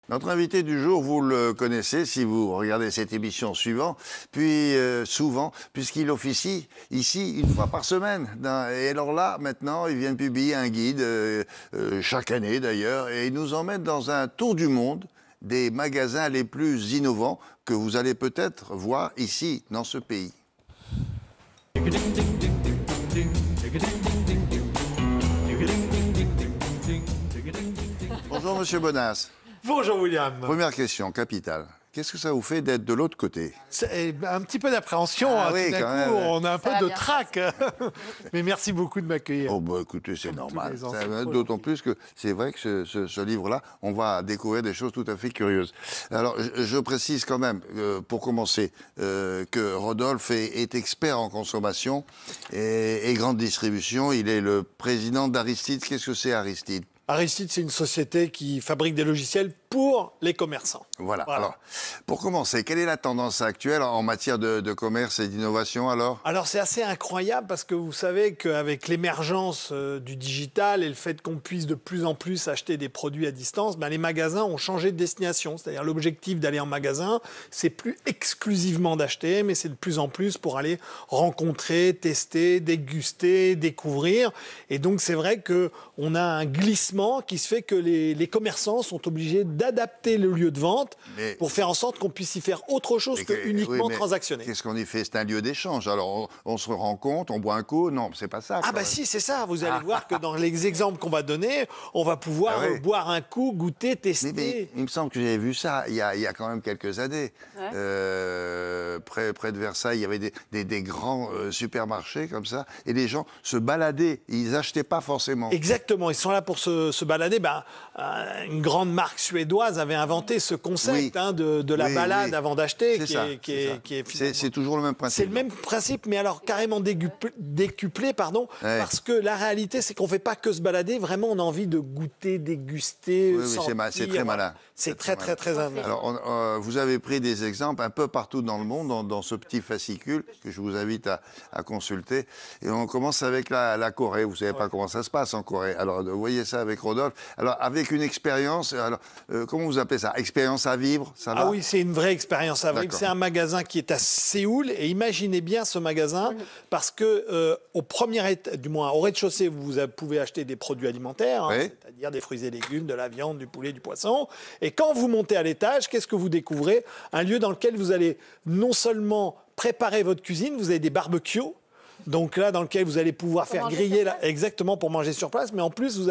Notre invité du jour, vous le connaissez si vous regardez cette émission souvent, puisqu'il officie ici une fois par semaine. Et alors là, maintenant, il vient de publier un guide, chaque année d'ailleurs, et il nous emmène dans un tour du monde des magasins les plus innovants que vous allez peut-être voir ici, dans ce pays. Bonjour Monsieur Bonas. Bonjour William. Première question, capitale. Qu'est-ce que ça vous fait d'être de l'autre côté? C'est un petit peu d'appréhension, oui, tout d'un coup, même. on a un peu de trac. Mais merci beaucoup de m'accueillir. Oh bah écoutez, c'est normal. Tous D'autant plus que c'est vrai que ce livre-là, on va découvrir des choses tout à fait curieuses. Alors, je précise quand même, pour commencer, que Rodolphe est expert en consommation et grande distribution. Il est le président d'Aristide. Qu'est-ce que c'est Aristide? Aristide, c'est une société qui fabrique des logiciels pour les commerçants. Voilà. Alors, pour commencer, quelle est la tendance actuelle en matière de commerce et d'innovation alors? Alors c'est assez incroyable parce que vous savez qu'avec l'émergence du digital et le fait qu'on puisse de plus en plus acheter des produits à distance, les magasins ont changé de destination. C'est-à-dire l'objectif d'aller en magasin, c'est plus exclusivement d'acheter, mais c'est de plus en plus pour aller rencontrer, tester, déguster, découvrir. Et donc c'est vrai qu'on a un glissement qui se fait que les commerçants sont obligés d'adapter le lieu de vente pour faire en sorte qu'on puisse y faire autre chose que uniquement transactionner. Qu'est-ce qu'on y fait? C'est un lieu d'échange. Alors, on se rencontre, on boit un coup. Non, c'est pas ça. Ah bah si, c'est ça. Vous allez voir que dans les exemples qu'on va donner, on va pouvoir boire un coup, goûter, tester. Mais il me semble que j'avais vu ça il y a quand même quelques années. Ouais. Près de Versailles, il y avait des grands supermarchés comme ça. Et les gens se baladaient. Ils n'achetaient pas forcément. Exactement. Ils sont là pour se balader. Une grande marque suédoise avait inventé ce concept de la balade avant d'acheter. C'est toujours le même principe. C'est le même principe, mais alors carrément décuplé, parce que la réalité, c'est qu'on ne fait pas que se balader. Vraiment, on a envie de goûter, déguster, sentir. C'est très malin. C'est très malin. Alors, vous avez pris des exemples un peu partout dans le monde, dans ce petit fascicule que je vous invite à consulter. Et on commence avec la Corée. Vous ne savez pas comment ça se passe en Corée. Alors, vous voyez ça avec Rodolphe. Alors, avec une expérience, comment vous appelez ça? Expérience à vivre, ça va? Ah oui, c'est une vraie expérience à vivre. C'est un magasin qui est à Séoul. Et imaginez bien ce magasin, parce que au rez-de-chaussée, vous pouvez acheter des produits alimentaires, c'est-à-dire des fruits et légumes, de la viande, du poulet, du poisson. Et quand vous montez à l'étage, qu'est-ce que vous découvrez? Un lieu dans lequel vous allez non seulement préparer votre cuisine, vous avez des barbecues. Donc là, dans lequel vous allez pouvoir faire griller, exactement, pour manger sur place. Mais en plus, vous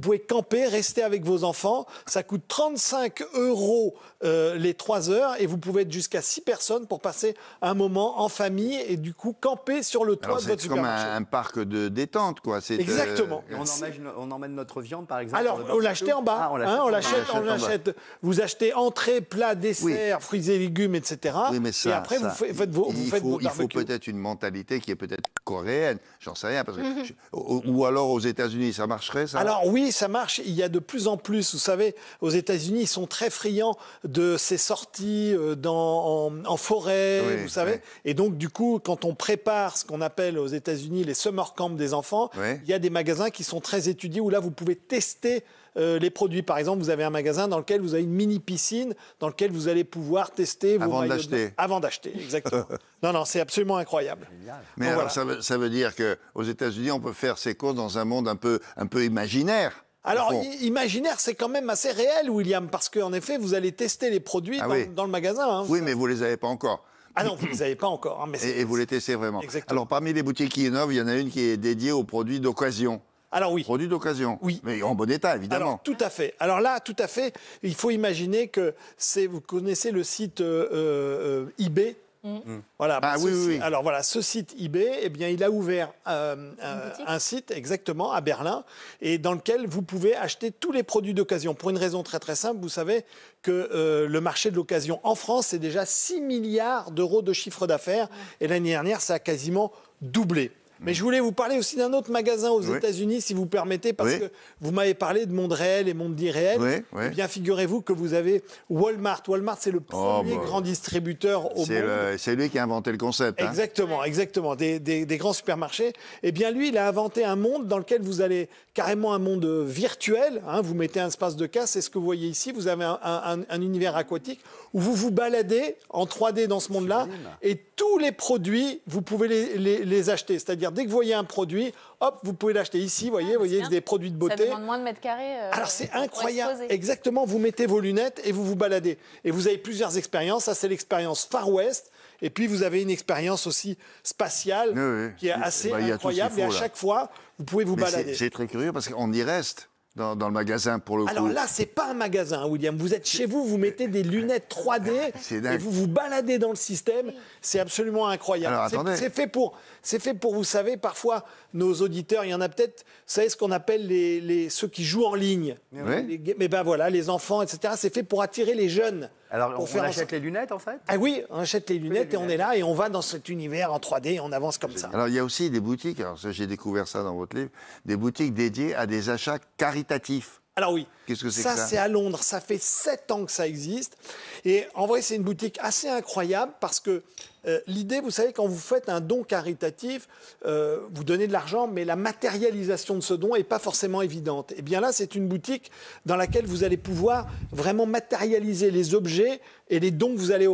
pouvez camper, rester avec vos enfants. Ça coûte 35 € les 3 heures. Et vous pouvez être jusqu'à 6 personnes pour passer un moment en famille et du coup camper sur le toit de votre supermarché. C'est comme un parc de détente, quoi. Exactement. Et on emmène notre viande, par exemple. Alors, on l'achète en bas. On l'achète. Vous achetez entrée, plat, dessert, fruits et légumes, etc. Oui, mais ça, et après, vous faites votre barbecue. Il faut peut-être une mentalité qui est peut-être coréenne, j'en sais rien. Parce que ou alors aux États-Unis, ça marcherait, ça? Alors oui, ça marche. Il y a de plus en plus, vous savez, aux États-Unis, ils sont très friands de ces sorties en forêt, vous savez. Et donc, du coup, quand on prépare ce qu'on appelle aux États-Unis les summer camps des enfants, il y a des magasins qui sont très étudiés où là, vous pouvez tester les produits. Par exemple, vous avez un magasin dans lequel vous avez une mini piscine dans lequel vous allez pouvoir tester vos maillots avant d'acheter, exactement. Non, c'est absolument incroyable. Mais alors, ça veut dire qu'aux États-Unis, on peut faire ses courses dans un monde un peu imaginaire. Alors, imaginaire, c'est quand même assez réel, William, parce qu'en effet, vous allez tester les produits dans le magasin. Oui, mais vous ne les avez pas encore. Ah non, vous ne les avez pas encore. Et vous les testez vraiment. Exactement. Alors, parmi les boutiques qui innovent, il y en a une qui est dédiée aux produits d'occasion. Alors oui. Produits d'occasion. Oui. Mais en bon état, évidemment. Alors, tout à fait. Alors là, tout à fait, il faut imaginer que vous connaissez le site eBay. Voilà. Oui. Alors voilà, ce site eBay, eh bien, il a ouvert un site exactement à Berlin et dans lequel vous pouvez acheter tous les produits d'occasion. Pour une raison très très simple, vous savez que le marché de l'occasion en France, c'est déjà 6 milliards d'euros de chiffre d'affaires et l'année dernière, ça a quasiment doublé. Mais je voulais vous parler aussi d'un autre magasin aux États-Unis, si vous permettez, parce que vous m'avez parlé de monde réel et monde irréel. Eh bien, figurez-vous que vous avez Walmart. Walmart, c'est le premier grand distributeur au monde. C'est lui qui a inventé le concept. Exactement, exactement. Des grands supermarchés. Eh bien, lui, il a inventé un monde dans lequel vous allez carrément un monde virtuel. Vous mettez un espace de casse, c'est ce que vous voyez ici. Vous avez un univers aquatique où vous vous baladez en 3D dans ce monde-là. Et tous les produits, vous pouvez les acheter. C'est-à-dire, dès que vous voyez un produit, hop, vous pouvez l'acheter ici. Vous voyez des produits de beauté. Ça demande moins de mètres carrés. Alors, c'est incroyable. Exactement, vous mettez vos lunettes et vous vous baladez. Et vous avez plusieurs expériences. Ça, c'est l'expérience Far West. Et puis, vous avez une expérience aussi spatiale qui est assez incroyable. Et à chaque fois, vous pouvez vous balader. C'est très curieux parce qu'on y reste. Dans le magasin, pour le coup. Alors là, c'est pas un magasin, William. Vous êtes chez vous, vous mettez des lunettes 3D et vous vous baladez dans le système. C'est absolument incroyable. C'est fait pour, vous savez, parfois, nos auditeurs, il y en a peut-être, vous savez ce qu'on appelle ceux qui jouent en ligne. Mais ben voilà, les enfants, etc. C'est fait pour attirer les jeunes. Alors, on achète les lunettes, en fait? Ah oui, on achète les lunettes et on est là et on va dans cet univers en 3D et on avance comme ça. Alors, il y a aussi des boutiques, alors j'ai découvert ça dans votre livre, des boutiques dédiées à des achats caritatifs. Alors oui, qu'est-ce que c'est que ça? Ça, c'est à Londres. Ça fait 7 ans que ça existe. Et en vrai, c'est une boutique assez incroyable parce que l'idée, vous savez, quand vous faites un don caritatif, vous donnez de l'argent, mais la matérialisation de ce don n'est pas forcément évidente. Et bien là, c'est une boutique dans laquelle vous allez pouvoir vraiment matérialiser les objets et les dons que vous allez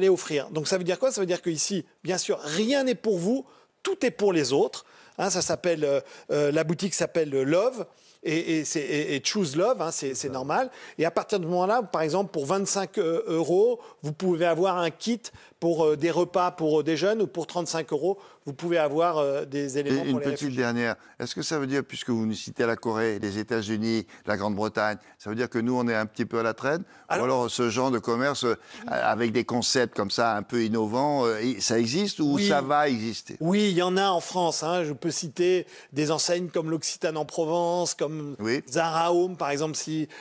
offrir. Donc ça veut dire quoi? Ça veut dire qu'ici, bien sûr, rien n'est pour vous, tout est pour les autres. Ça s'appelle, la boutique s'appelle Love. Et Choose Love, c'est normal. Et à partir de ce moment-là, par exemple, pour 25 €, vous pouvez avoir un kit pour des repas pour des jeunes, ou pour 35 €, vous pouvez avoir des éléments pour les réfugiés. Une petite dernière. Est-ce que ça veut dire, puisque vous nous citez la Corée, les États-Unis, la Grande-Bretagne, ça veut dire que nous, on est un petit peu à la traîne? Ou alors ce genre de commerce avec des concepts comme ça, un peu innovants, ça existe ou ça va exister? Oui, il y en a en France. Je peux citer des enseignes comme l'Occitane en Provence, comme Zara Home, par exemple.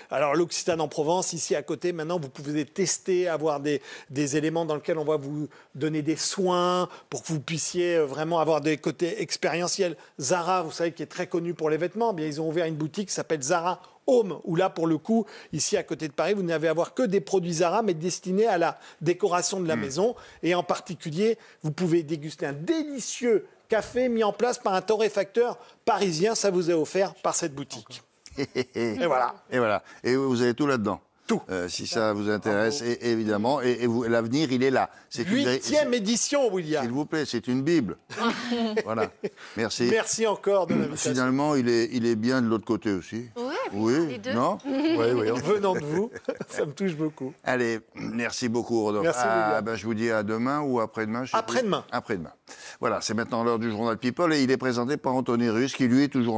Alors, l'Occitane en Provence, ici à côté, maintenant, vous pouvez tester, avoir des éléments dans lesquels on va vous donner des soins pour que vous puissiez vraiment avoir des côtés expérientiels. Zara, vous savez, qui est très connu pour les vêtements, bien, ils ont ouvert une boutique qui s'appelle Zara Home, où là, pour le coup, ici à côté de Paris, vous n'avez à voir que des produits Zara, mais destinés à la décoration de la maison. Et en particulier, vous pouvez déguster un délicieux café mis en place par un torréfacteur parisien. Ça vous est offert par cette boutique. Et voilà. Et vous avez tout là-dedans. Tout. Si ça vous intéresse, évidemment. Et l'avenir, il est là. 8e édition, William. S'il vous plaît, c'est une Bible. Voilà. Merci. Merci encore de l'invitation. Finalement, il est bien de l'autre côté aussi. Oui, les deux. Non? Oui. Venant de vous, ça me touche beaucoup. Allez, merci beaucoup, Rodolphe. Merci, William. Je vous dis à demain ou après-demain. Après-demain. Après-demain. Voilà, c'est maintenant l'heure du Journal People et il est présenté par Anthony Russe, qui lui est toujours